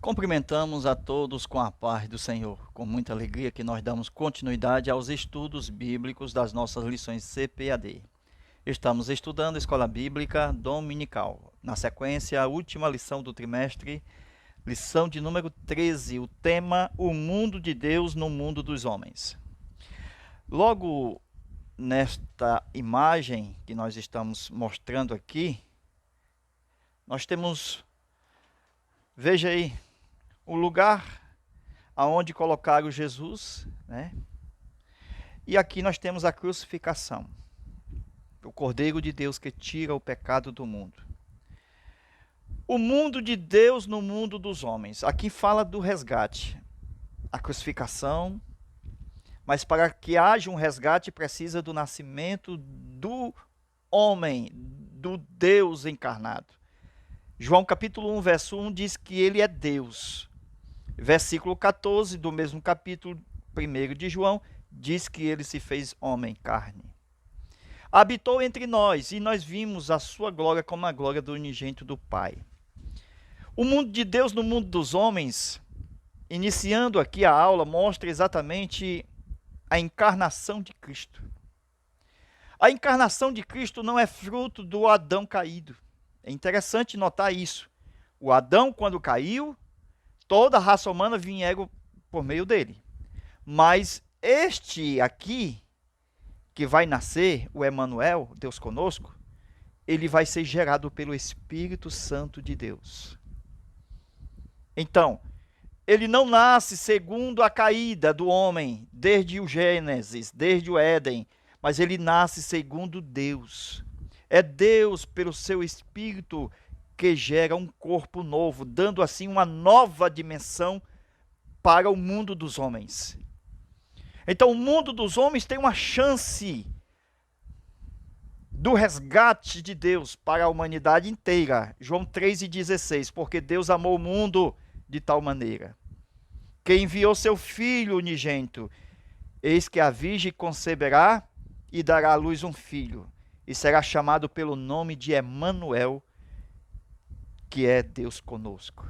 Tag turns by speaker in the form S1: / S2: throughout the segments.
S1: Cumprimentamos a todos com a paz do Senhor, com muita alegria que nós damos continuidade aos estudos bíblicos das nossas lições CPAD. Estamos estudando a Escola Bíblica Dominical. Na sequência, a última lição do trimestre, lição de número 13, o tema O Mundo de Deus no Mundo dos Homens. Logo nesta imagem que nós estamos mostrando aqui, nós temos, veja aí, o lugar aonde colocaram Jesus, né? E aqui nós temos a crucificação, o Cordeiro de Deus que tira o pecado do mundo. O mundo de Deus no mundo dos homens. Aqui fala do resgate, a crucificação, mas para que haja um resgate precisa do nascimento do homem, do Deus encarnado. João capítulo 1, verso 1 diz que ele é Deus. Versículo 14 do mesmo capítulo 1 de João diz que ele se fez homem, carne. Habitou entre nós e nós vimos a sua glória como a glória do unigênito do Pai. O mundo de Deus no mundo dos homens, iniciando aqui a aula, mostra exatamente a encarnação de Cristo. A encarnação de Cristo não é fruto do Adão caído. É interessante notar isso. O Adão, quando caiu, toda a raça humana vinha por meio dele. Mas este aqui, que vai nascer, o Emanuel, Deus conosco, ele vai ser gerado pelo Espírito Santo de Deus. Então, ele não nasce segundo a caída do homem, desde o Gênesis, desde o Éden, mas ele nasce segundo Deus. É Deus, pelo seu Espírito, que gera um corpo novo, dando assim uma nova dimensão para o mundo dos homens. Então, o mundo dos homens tem uma chance do resgate de Deus para a humanidade inteira. João 3,16, porque Deus amou o mundo de tal maneira, que enviou seu Filho unigênito. Eis que a virgem conceberá e dará à luz um filho, e será chamado pelo nome de Emanuel, que é Deus conosco.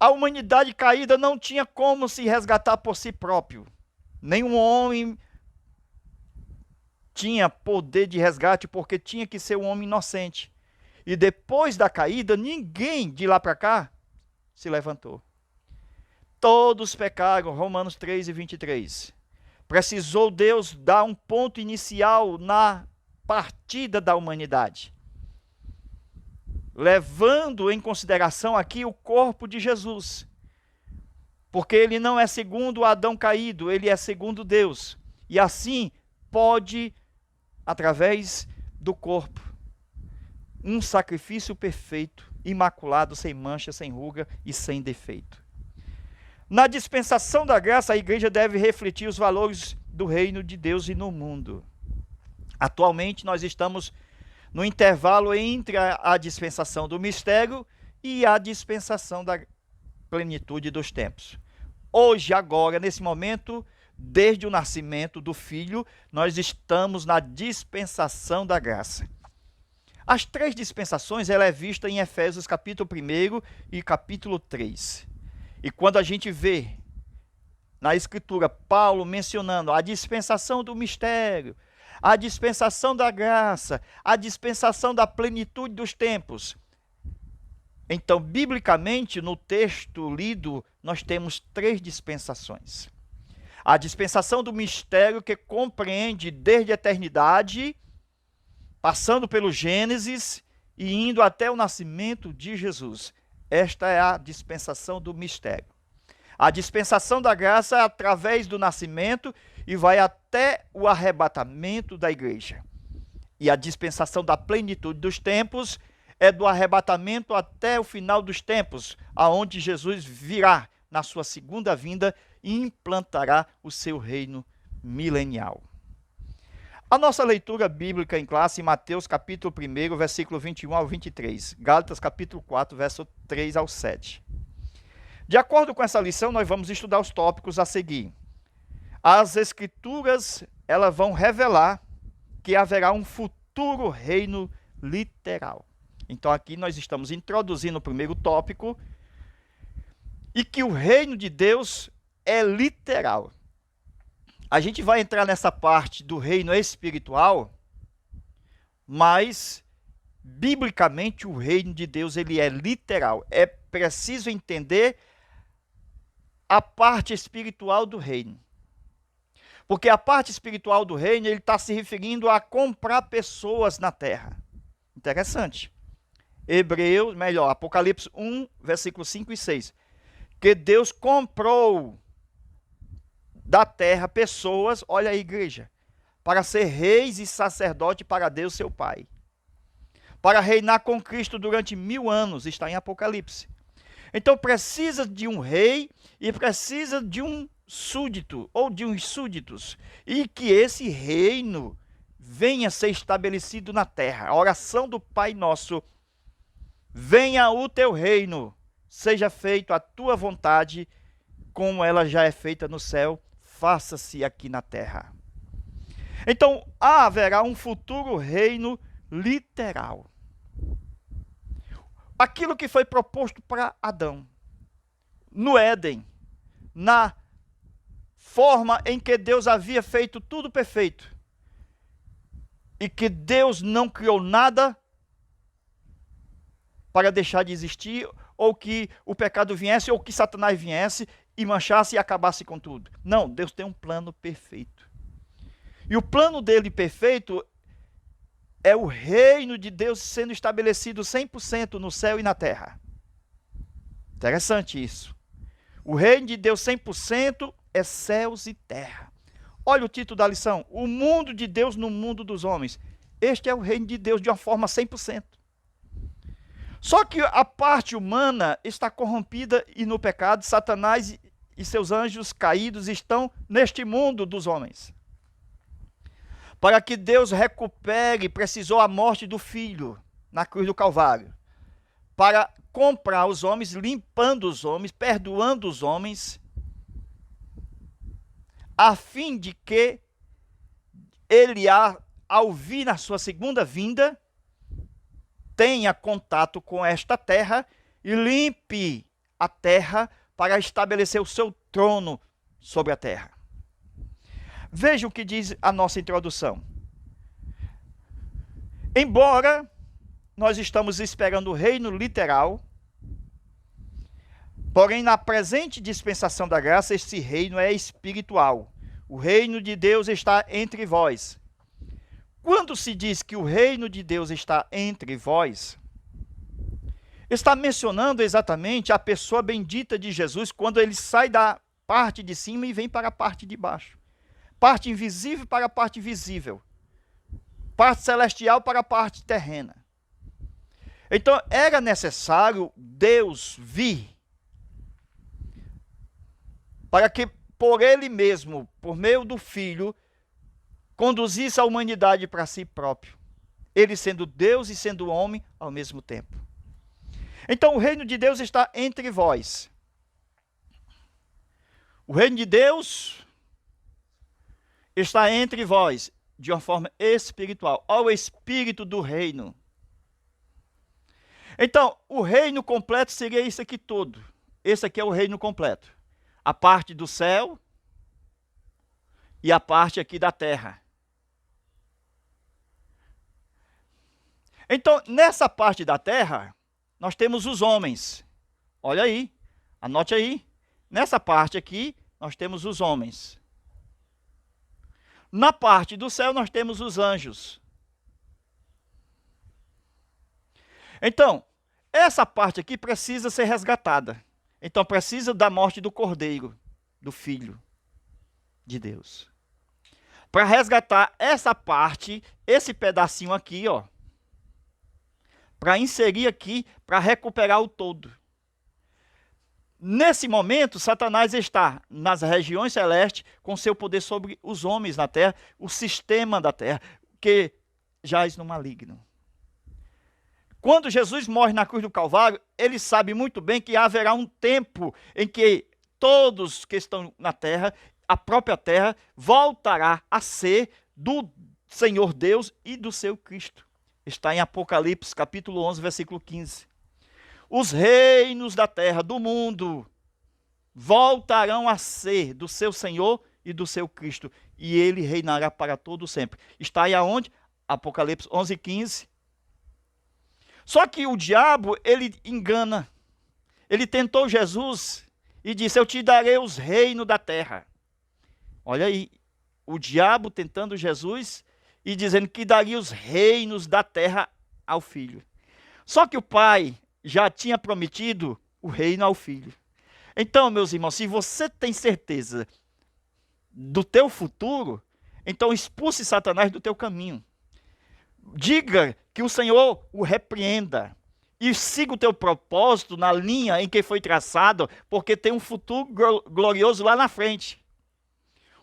S1: A humanidade caída não tinha como se resgatar por si próprio. Nenhum homem tinha poder de resgate, porque tinha que ser um homem inocente. E depois da caída, ninguém de lá para cá se levantou. Todos pecaram, Romanos 3:23. Precisou Deus dar um ponto inicial na partida da humanidade, levando em consideração aqui o corpo de Jesus, porque ele não é segundo o Adão caído, ele é segundo Deus, e assim pode, através do corpo, um sacrifício perfeito, imaculado, sem mancha, sem ruga e sem defeito. Na dispensação da graça, a igreja deve refletir os valores do reino de Deus e no mundo. Atualmente, nós estamos no intervalo entre a dispensação do mistério e a dispensação da plenitude dos tempos. Hoje, agora, nesse momento, desde o nascimento do Filho, nós estamos na dispensação da graça. As três dispensações, ela é vista em Efésios capítulo 1 e capítulo 3. E quando a gente vê na Escritura Paulo mencionando a dispensação do mistério, a dispensação da graça, a dispensação da plenitude dos tempos. Então, biblicamente, no texto lido, nós temos três dispensações. A dispensação do mistério, que compreende desde a eternidade, passando pelo Gênesis e indo até o nascimento de Jesus. Esta é a dispensação do mistério. A dispensação da graça é através do nascimento e vai até o arrebatamento da igreja. E a dispensação da plenitude dos tempos é do arrebatamento até o final dos tempos, aonde Jesus virá na sua segunda vinda e implantará o seu reino milenial. A nossa leitura bíblica em classe, Mateus capítulo 1, versículo 21 ao 23, Gálatas capítulo 4, verso 3 ao 7. De acordo com essa lição, nós vamos estudar os tópicos a seguir. As Escrituras, elas vão revelar que haverá um futuro reino literal. Então aqui nós estamos introduzindo o primeiro tópico, e que o reino de Deus é literal. A gente vai entrar nessa parte do reino espiritual, mas biblicamente o reino de Deus ele é literal. É preciso entender a parte espiritual do reino. Porque a parte espiritual do reino, ele está se referindo a comprar pessoas na terra. Interessante. Apocalipse 1, versículos 5 e 6. Que Deus comprou da terra pessoas, olha a igreja, para ser reis e sacerdotes para Deus seu Pai. Para reinar com Cristo durante 1000 anos, está em Apocalipse. Então precisa de um rei e precisa de um súdito ou de uns súditos, e que esse reino venha a ser estabelecido na terra. A oração do Pai Nosso: venha o teu reino, seja feita a tua vontade, como ela já é feita no céu, faça-se aqui na terra. Então haverá um futuro reino literal. Aquilo que foi proposto para Adão no Éden, na forma em que Deus havia feito tudo perfeito, e que Deus não criou nada para deixar de existir, ou que o pecado viesse, ou que Satanás viesse e manchasse e acabasse com tudo. Não, Deus tem um plano perfeito. E o plano dele perfeito é o reino de Deus sendo estabelecido 100% no céu e na terra. Interessante isso. O reino de Deus 100% é céus e terra. Olha o título da lição: o mundo de Deus no mundo dos homens. Este é o reino de Deus de uma forma 100%. Só que a parte humana está corrompida e no pecado. Satanás e seus anjos caídos estão neste mundo dos homens. Para que Deus recupere, precisou a morte do Filho na cruz do Calvário, para comprar os homens, limpando os homens, perdoando os homens, a fim de que ele, ao vir na sua segunda vinda, tenha contato com esta terra e limpe a terra para estabelecer o seu trono sobre a terra. Veja o que diz a nossa introdução. Embora nós estamos esperando o reino literal, porém na presente dispensação da graça, esse reino é espiritual. O reino de Deus está entre vós. Quando se diz que o reino de Deus está entre vós, está mencionando exatamente a pessoa bendita de Jesus, quando ele sai da parte de cima e vem para a parte de baixo. Parte invisível para a parte visível. Parte celestial para a parte terrena. Então, era necessário Deus vir para que, por ele mesmo, por meio do Filho, conduzisse a humanidade para si próprio. Ele sendo Deus e sendo homem ao mesmo tempo. Então, o reino de Deus está entre vós. O reino de Deus está entre vós, de uma forma espiritual, ao espírito do reino. Então, o reino completo seria isso aqui todo. Esse aqui é o reino completo. A parte do céu e a parte aqui da terra. Então, nessa parte da terra, nós temos os homens. Olha aí, anote aí. Nessa parte aqui, nós temos os homens. Na parte do céu, nós temos os anjos. Então, essa parte aqui precisa ser resgatada. Então, precisa da morte do Cordeiro, do Filho de Deus. Para resgatar essa parte, esse pedacinho aqui, ó, para inserir aqui, para recuperar o todo. Nesse momento, Satanás está nas regiões celestes com seu poder sobre os homens na terra, o sistema da terra, que jaz no maligno. Quando Jesus morre na cruz do Calvário, ele sabe muito bem que haverá um tempo em que todos que estão na terra, a própria terra, voltará a ser do Senhor Deus e do seu Cristo. está em Apocalipse, capítulo 11, versículo 15. Os reinos da terra, do mundo, voltarão a ser do seu Senhor e do seu Cristo, e ele reinará para todo sempre. Está aí aonde? Apocalipse 11, 15. Só que o diabo, ele engana. Ele tentou Jesus e disse: eu te darei os reinos da terra. Olha aí, o diabo tentando Jesus e dizendo que daria os reinos da terra ao filho. Só que o pai já tinha prometido o reino ao filho. Então, meus irmãos, se você tem certeza do teu futuro, então expulse Satanás do teu caminho. Diga que o Senhor o repreenda e siga o teu propósito na linha em que foi traçado, porque tem um futuro glorioso lá na frente.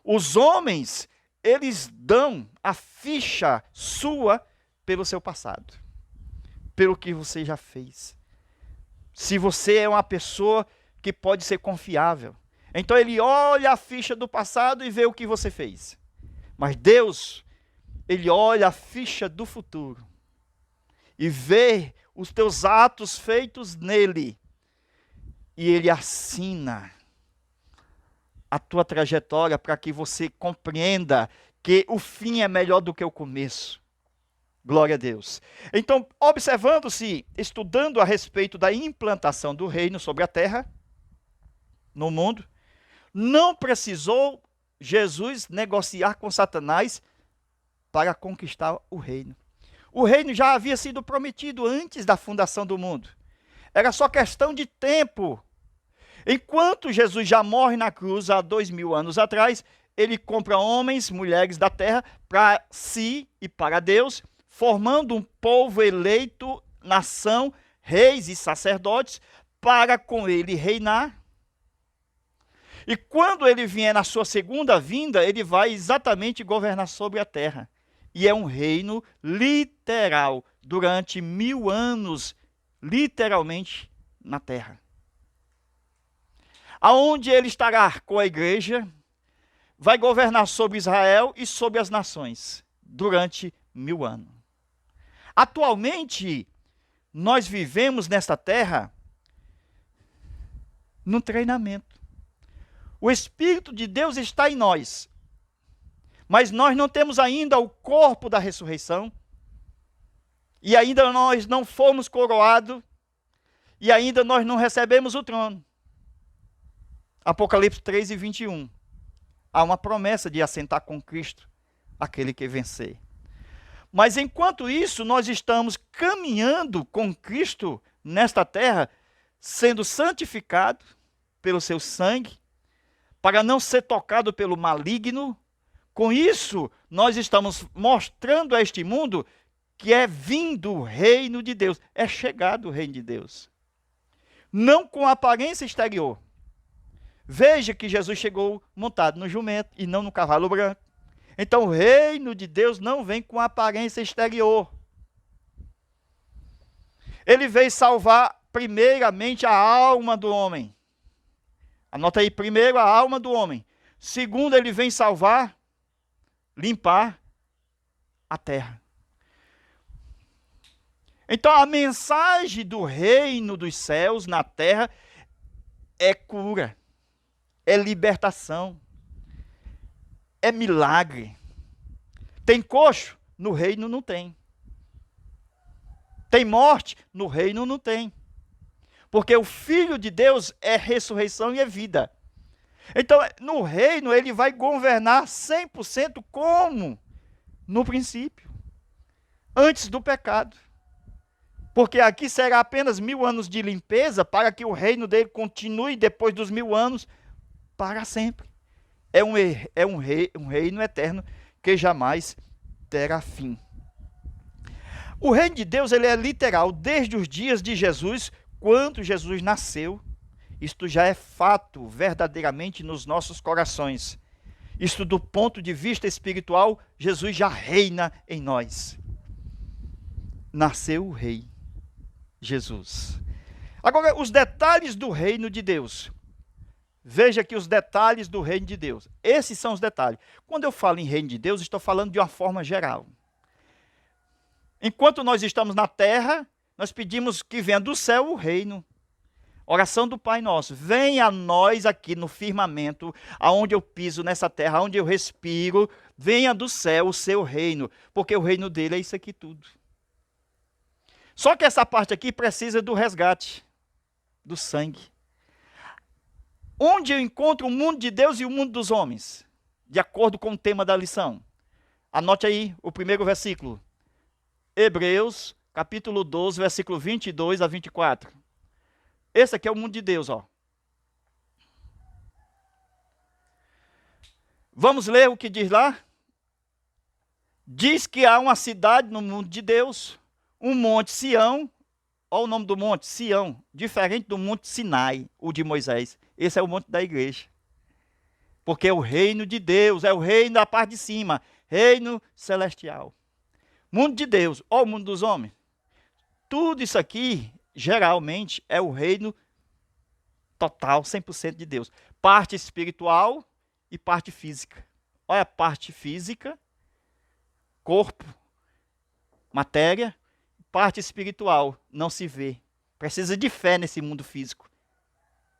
S1: Os homens, eles dão a ficha sua pelo seu passado, pelo que você já fez. Se você é uma pessoa que pode ser confiável, então ele olha a ficha do passado e vê o que você fez. Mas Deus, ele olha a ficha do futuro e vê os teus atos feitos nele, e ele assina a tua trajetória para que você compreenda que o fim é melhor do que o começo. Glória a Deus. Então, observando-se, estudando a respeito da implantação do reino sobre a terra, no mundo, não precisou Jesus negociar com Satanás para conquistar o reino. O reino já havia sido prometido antes da fundação do mundo. Era só questão de tempo. Enquanto Jesus já morre na cruz há 2000 anos atrás, ele compra homens, mulheres da terra para si e para Deus, formando um povo eleito, nação, reis e sacerdotes, para com ele reinar. E quando ele vier na sua segunda vinda, ele vai exatamente governar sobre a terra. E é um reino literal, durante 1000 anos, literalmente, na terra. Aonde ele estará com a igreja, vai governar sobre Israel e sobre as nações, durante 1000 anos. Atualmente, nós vivemos nesta terra, num treinamento. O Espírito de Deus está em nós, mas nós não temos ainda o corpo da ressurreição, e ainda nós não fomos coroados, e ainda nós não recebemos o trono. Apocalipse 3 e 21. Há uma promessa de assentar com Cristo aquele que vencer. Mas enquanto isso, nós estamos caminhando com Cristo nesta terra, sendo santificado pelo seu sangue, para não ser tocado pelo maligno. Com isso, nós estamos mostrando a este mundo que é vindo o reino de Deus, é chegado o reino de Deus. Não com aparência exterior. Veja que Jesus chegou montado no jumento e não no cavalo branco. Então o reino de Deus não vem com aparência exterior. Ele veio salvar primeiramente a alma do homem. Anota aí, primeiro a alma do homem. Segundo, ele vem salvar, limpar a terra. Então a mensagem do reino dos céus na terra é cura, é libertação, é milagre. Tem coxo? No reino não tem. Tem morte? No reino não tem. Porque o Filho de Deus é ressurreição e é vida. Então, no reino, ele vai governar 100% como no princípio, antes do pecado. Porque aqui será apenas 1000 anos de limpeza para que o reino dele continue depois dos 1000 anos para sempre. É um reino eterno que jamais terá fim. O reino de Deus, ele é literal desde os dias de Jesus, quando Jesus nasceu. Isto já é fato verdadeiramente nos nossos corações. Isto do ponto de vista espiritual, Jesus já reina em nós. Nasceu o rei, Jesus. Agora, os detalhes do reino de Deus. Veja aqui os detalhes do reino de Deus. Esses são os detalhes. Quando eu falo em reino de Deus, estou falando de uma forma geral. Enquanto nós estamos na terra, nós pedimos que venha do céu o reino. Oração do Pai Nosso. Venha a nós aqui no firmamento, aonde eu piso nessa terra, aonde eu respiro. Venha do céu o seu reino, porque o reino dele é isso aqui tudo. Só que essa parte aqui precisa do resgate, do sangue. Onde eu encontro o mundo de Deus e o mundo dos homens? De acordo com o tema da lição. Anote aí o primeiro versículo. Hebreus, capítulo 12, versículo 22 a 24. Esse aqui é o mundo de Deus, ó. Vamos ler o que diz lá? Diz que há uma cidade no mundo de Deus, um monte Sião. Olha o nome do monte, Sião, diferente do monte Sinai, o de Moisés. Esse é o monte da igreja. Porque é o reino de Deus, é o reino da parte de cima, reino celestial. Mundo de Deus, olha o mundo dos homens. Tudo isso aqui, geralmente, é o reino total, 100% de Deus. Parte espiritual e parte física. Olha a parte física, corpo, matéria. Parte espiritual, não se vê. Precisa de fé nesse mundo físico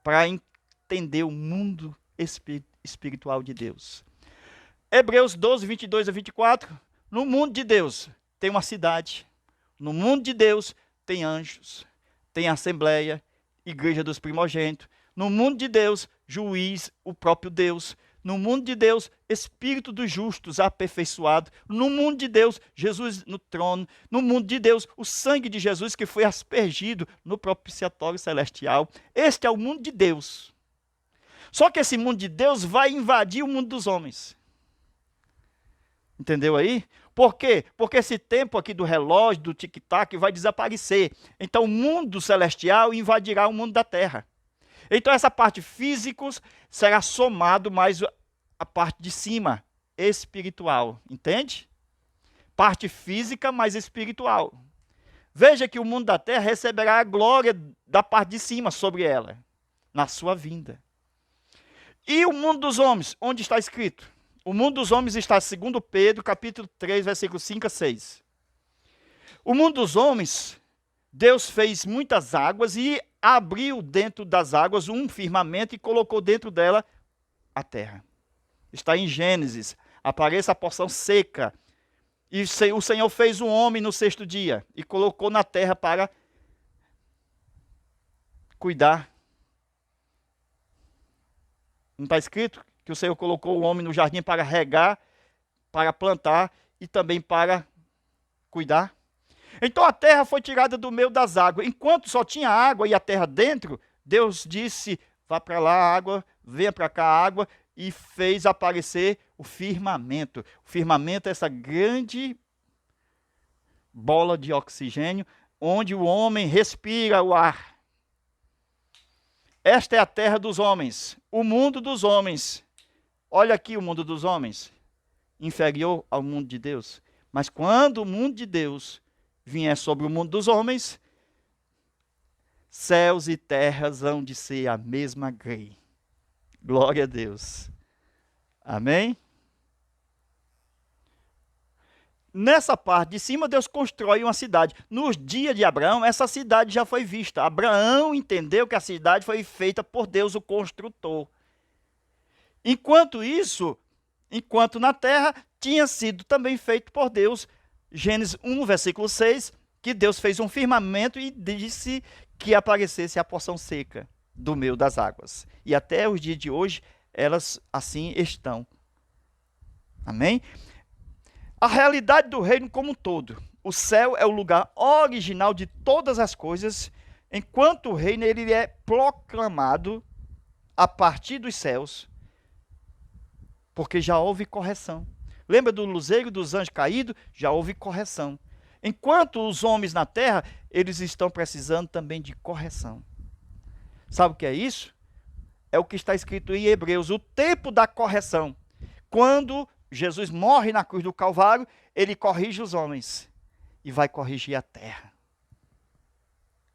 S1: para entender o mundo espiritual de Deus. Hebreus 12, 22 a 24. No mundo de Deus tem uma cidade. No mundo de Deus tem anjos, tem assembleia, igreja dos primogênitos. No mundo de Deus, juiz, o próprio Deus. No mundo de Deus, Espírito dos justos aperfeiçoado. No mundo de Deus, Jesus no trono. No mundo de Deus, o sangue de Jesus que foi aspergido no propiciatório celestial. Este é o mundo de Deus. Só que esse mundo de Deus vai invadir o mundo dos homens. Entendeu aí? Por quê? Porque esse tempo aqui do relógio, do tic-tac, vai desaparecer. Então o mundo celestial invadirá o mundo da terra. Então essa parte física será somado mais a parte de cima, espiritual. Entende? Parte física mais espiritual. Veja que o mundo da terra receberá a glória da parte de cima sobre ela, na sua vinda. E o mundo dos homens, onde está escrito? O mundo dos homens está em 2 Pedro, capítulo 3, versículos 5 a 6. O mundo dos homens, Deus fez muitas águas e abriu dentro das águas um firmamento e colocou dentro dela a terra. Está em Gênesis. Apareça a porção seca. E o Senhor fez um homem no 6º dia e colocou na terra para cuidar. Não está escrito que o Senhor colocou o homem no jardim para regar, para plantar e também para cuidar? Então a terra foi tirada do meio das águas. Enquanto só tinha água e a terra dentro, Deus disse, vá para lá a água, venha para cá a água, e fez aparecer o firmamento. O firmamento é essa grande bola de oxigênio, onde o homem respira o ar. Esta é a terra dos homens, o mundo dos homens. Olha aqui o mundo dos homens, inferior ao mundo de Deus. Mas quando o mundo de Deus vier sobre o mundo dos homens, céus e terras hão de ser a mesma grei. Glória a Deus. Amém? Nessa parte de cima, Deus constrói uma cidade. Nos dias de Abraão, essa cidade já foi vista. Abraão entendeu que a cidade foi feita por Deus, o construtor. Enquanto isso, enquanto na terra, tinha sido também feito por Deus, Gênesis 1, versículo 6, que Deus fez um firmamento e disse que aparecesse a porção seca do meio das águas. E até os dias de hoje, elas assim estão. Amém? A realidade do reino como um todo. O céu é o lugar original de todas as coisas, enquanto o reino ele é proclamado a partir dos céus, porque já houve correção. Lembra do luzeiro dos anjos caídos? Já houve correção. Enquanto os homens na terra, eles estão precisando também de correção. Sabe o que é isso? É o que está escrito em Hebreus, o tempo da correção. Quando Jesus morre na cruz do Calvário, ele corrige os homens e vai corrigir a terra.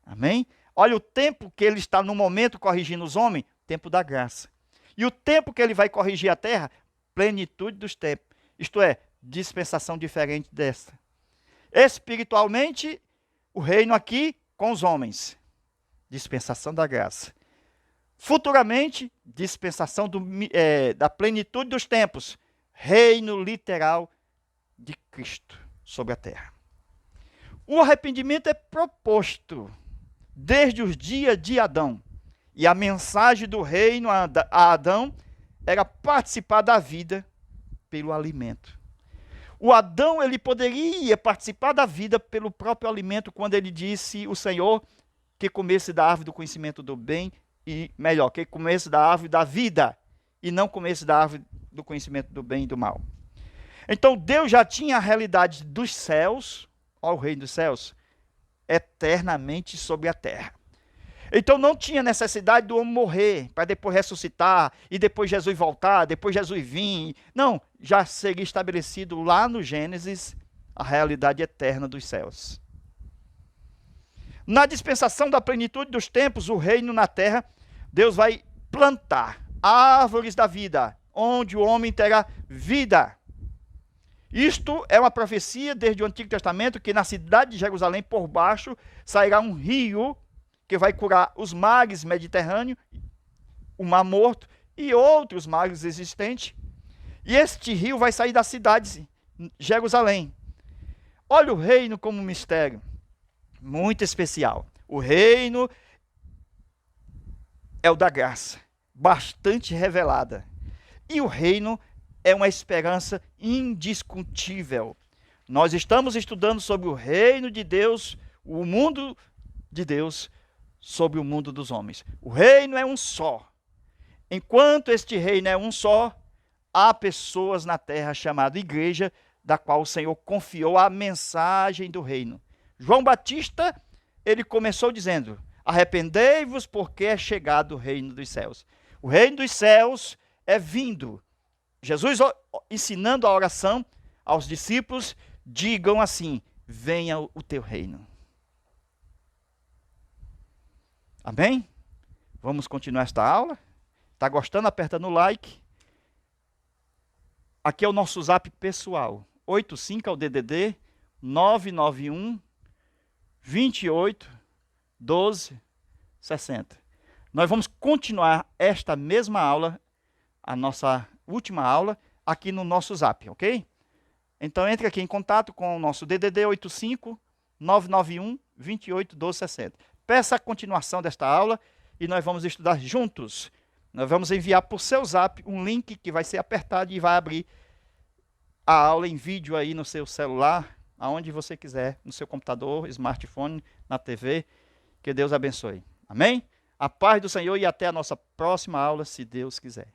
S1: Amém? Olha o tempo que ele está no momento corrigindo os homens, tempo da graça. E o tempo que ele vai corrigir a terra, plenitude dos tempos. Isto é, dispensação diferente desta. Espiritualmente, o reino aqui com os homens. Dispensação da graça. Futuramente, dispensação da plenitude dos tempos. Reino literal de Cristo sobre a terra. O arrependimento é proposto desde os dias de Adão. E a mensagem do reino a Adão era participar da vida pelo alimento. O Adão, ele poderia participar da vida pelo próprio alimento quando ele disse, o Senhor, que comesse da árvore do conhecimento do bem e, melhor, que comesse da árvore da vida e não comesse da árvore do conhecimento do bem e do mal. Então, Deus já tinha a realidade dos céus, ó, o reino dos céus, eternamente sobre a terra. Então não tinha necessidade do homem morrer para depois ressuscitar e depois Jesus voltar, depois Jesus vir. Não, já seria estabelecido lá no Gênesis a realidade eterna dos céus. Na dispensação da plenitude dos tempos, o reino na terra, Deus vai plantar árvores da vida, onde o homem terá vida. Isto é uma profecia desde o Antigo Testamento, que na cidade de Jerusalém, por baixo, sairá um rio que vai curar os mares mediterrâneos, o Mar Morto e outros mares existentes. E este rio vai sair da cidade de Jerusalém. Olha o reino como um mistério muito especial. O reino é o da graça, bastante revelada. E o reino é uma esperança indiscutível. Nós estamos estudando sobre o reino de Deus, o mundo de Deus, sobre o mundo dos homens. O reino é um só. Enquanto este reino é um só, há pessoas na terra chamada igreja, da qual o Senhor confiou a mensagem do reino. João Batista, ele começou dizendo, arrependei-vos porque é chegado o reino dos céus. O reino dos céus é vindo. Jesus ensinando a oração aos discípulos, digam assim, venha o teu reino. Amém? Vamos continuar esta aula. Está gostando? Aperta no like. Aqui é o nosso zap pessoal. 85 é o DDD 991 28 12 60. Nós vamos continuar esta mesma aula, a nossa última aula, aqui no nosso zap, ok? Então entre aqui em contato com o nosso DDD 85 991 28 12 60. Peça a continuação desta aula e nós vamos estudar juntos. Nós vamos enviar por seu zap um link que vai ser apertado e vai abrir a aula em vídeo aí no seu celular, aonde você quiser, no seu computador, smartphone, na TV. Que Deus abençoe. Amém? A paz do Senhor e até a nossa próxima aula, se Deus quiser.